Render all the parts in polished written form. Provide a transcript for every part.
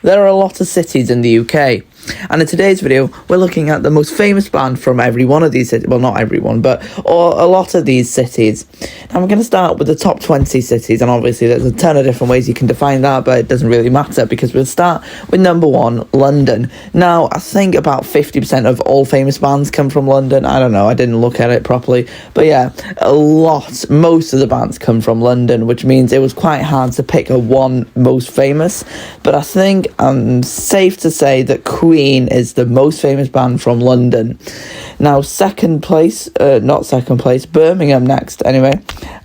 There are a lot of cities in the UK, and in today's video we're looking at the most famous band from every one of these cities. Well, not everyone, but a lot of these cities. Now I'm going to start with the top 20 cities, and obviously there's a ton of different ways you can define that, but it doesn't really matter because we'll start with number 1, London. Now I think about 50% of all famous bands come from London. I don't know, I didn't look at it properly, but yeah, most of the bands come from London, which means it was quite hard to pick a one most famous, but I think I'm safe to say that Queen is the most famous band from London. Now Birmingham next anyway,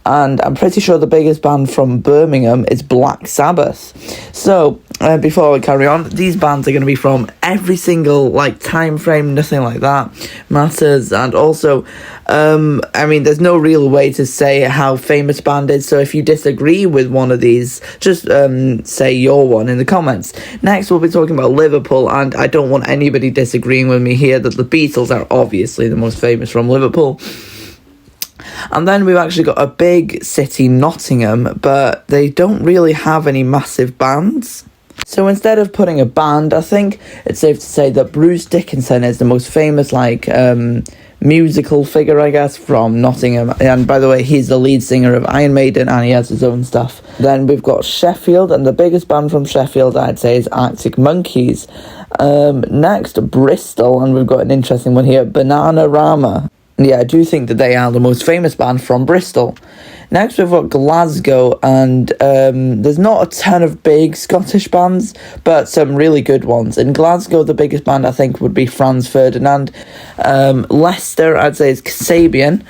and I'm pretty sure the biggest band from Birmingham is Black Sabbath. So before we carry on, these bands are going to be from every single time frame, nothing like that matters. And also there's no real way to say how famous band is, so if you disagree with one of these, just say your one in the comments. Next we'll be talking about Liverpool, and I don't want anybody disagreeing with me here that the Beatles are obviously the most famous from Liverpool. And then we've actually got a big city, Nottingham, but they don't really have any massive bands. So instead of putting a band, I think it's safe to say that Bruce Dickinson is the most famous musical figure, I guess, from Nottingham. And by the way, he's the lead singer of Iron Maiden, and he has his own stuff. Then we've got Sheffield, and the biggest band from Sheffield, I'd say, is Arctic Monkeys. Next, Bristol, and we've got an interesting one here, Bananarama. Yeah, I do think that they are the most famous band from Bristol. Next, we've got Glasgow, and there's not a ton of big Scottish bands, but some really good ones. In Glasgow, the biggest band, I think, would be Franz Ferdinand. Leicester, I'd say, is Kasabian,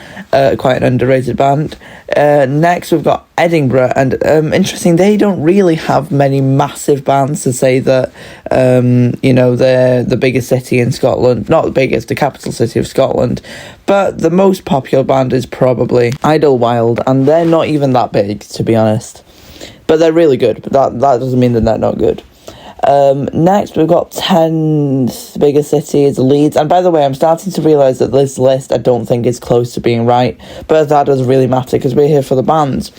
quite an underrated band. Next, we've got Edinburgh, and interesting, they don't really have many massive bands to say that, they're the biggest city in Scotland. Not the biggest, the capital city of Scotland. But the most popular band is probably Idlewild, and they're not even that big, to be honest. But they're really good, but that doesn't mean that they're not good. Next, we've got 10 biggest cities, Leeds. And by the way, I'm starting to realise that this list I don't think is close to being right, but that doesn't really matter because we're here for the bands.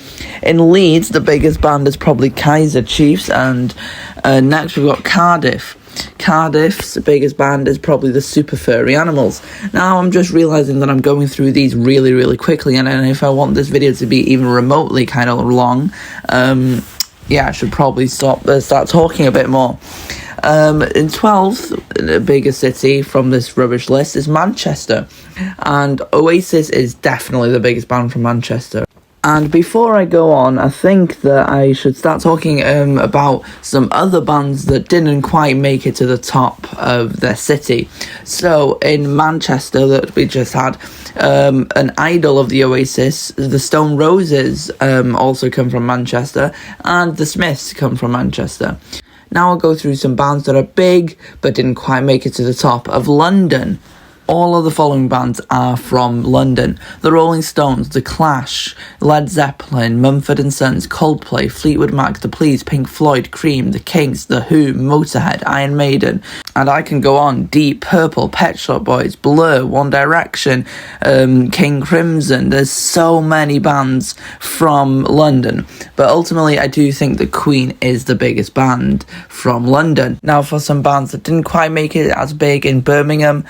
In Leeds, the biggest band is probably Kaiser Chiefs, and next we've got Cardiff. Cardiff's biggest band is probably the Super Furry Animals. Now I'm just realising that I'm going through these really, really quickly, and if I want this video to be even remotely kind of long, I should probably start talking a bit more. In 12th, the biggest city from this rubbish list is Manchester, and Oasis is definitely the biggest band from Manchester. And before I go on, I think that I should start talking about some other bands that didn't quite make it to the top of their city. So in Manchester, that we just had an idol of the Oasis, the Stone Roses, also come from Manchester, and the Smiths come from Manchester. Now I'll go through some bands that are big but didn't quite make it to the top of London. All of the following bands are from London: The Rolling Stones, The Clash, Led Zeppelin, Mumford & Sons, Coldplay, Fleetwood Mac, The Police, Pink Floyd, Cream, The Kinks, The Who, Motorhead, Iron Maiden, and I can go on. Deep Purple, Pet Shop Boys, Blur, One Direction, King Crimson. There's so many bands from London, but ultimately I do think that Queen is the biggest band from London. Now for some bands that didn't quite make it as big in Birmingham,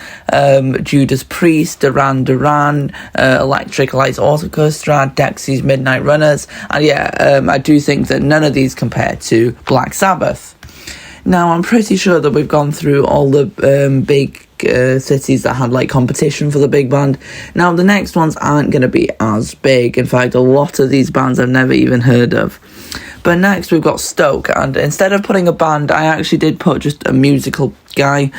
Judas Priest, Duran Duran, Electric Light Orchestra, Dexys Midnight Runners, and I do think that none of these compare to Black Sabbath. Now I'm pretty sure that we've gone through all the big cities that had competition for the big band. Now the next ones aren't going to be as big. In fact, a lot of these bands I've never even heard of. But next we've got Stoke, and instead of putting a band, I actually did put just a musical guy.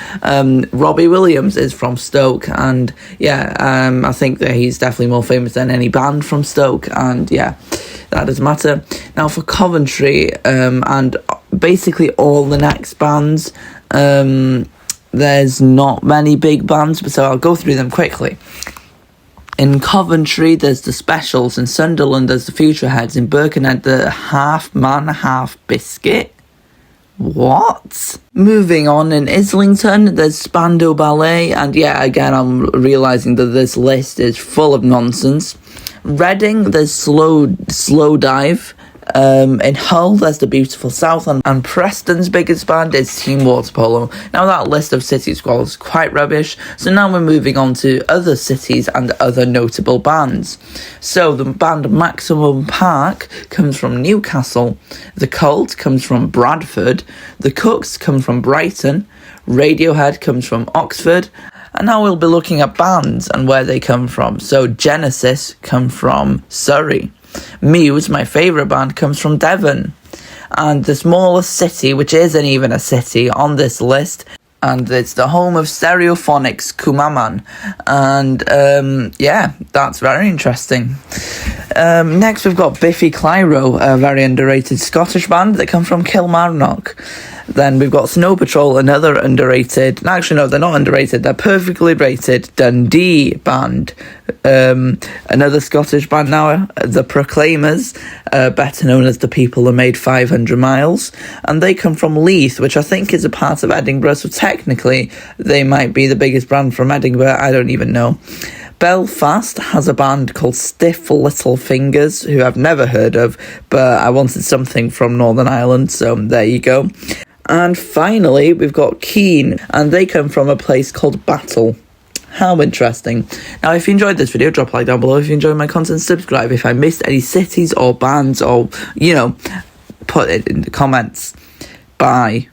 Robbie Williams is from Stoke, and I think that he's definitely more famous than any band from Stoke, and that doesn't matter. Now for Coventry, and basically all the next bands, there's not many big bands, so I'll go through them quickly. In Coventry, there's the Specials. In Sunderland, there's the Futureheads. In Birkenhead, the Half Man, Half Biscuit. What? Moving on, in Islington, there's Spandau Ballet. And again, I'm realising that this list is full of nonsense. Reading, there's Slow Dive. In Hull, there's the Beautiful South, and Preston's biggest band is Team Waterpolo. Now, that list of city squads is quite rubbish, so now we're moving on to other cities and other notable bands. So, the band Maximum Park comes from Newcastle, The Cult comes from Bradford, The Cooks come from Brighton, Radiohead comes from Oxford, and now we'll be looking at bands and where they come from. So Genesis come from Surrey. Muse, my favourite band, comes from Devon. And the smallest city, which isn't even a city on this list, and it's the home of Stereophonics, Kumaman. And yeah, that's very interesting. Next we've got Biffy Clyro, a very underrated Scottish band that come from Kilmarnock. Then we've got Snow Patrol, another underrated, actually no, they're not underrated, they're perfectly rated Dundee band. Another Scottish band now, The Proclaimers, better known as The People That Made 500 Miles, and they come from Leith, which I think is a part of Edinburgh, so technically they might be the biggest band from Edinburgh, I don't even know. Belfast has a band called Stiff Little Fingers, who I've never heard of, but I wanted something from Northern Ireland, so there you go. And finally, we've got Keane, and they come from a place called Battle. How interesting. Now, if you enjoyed this video, drop a like down below. If you enjoyed my content, subscribe. If I missed any cities or bands or, put it in the comments. Bye.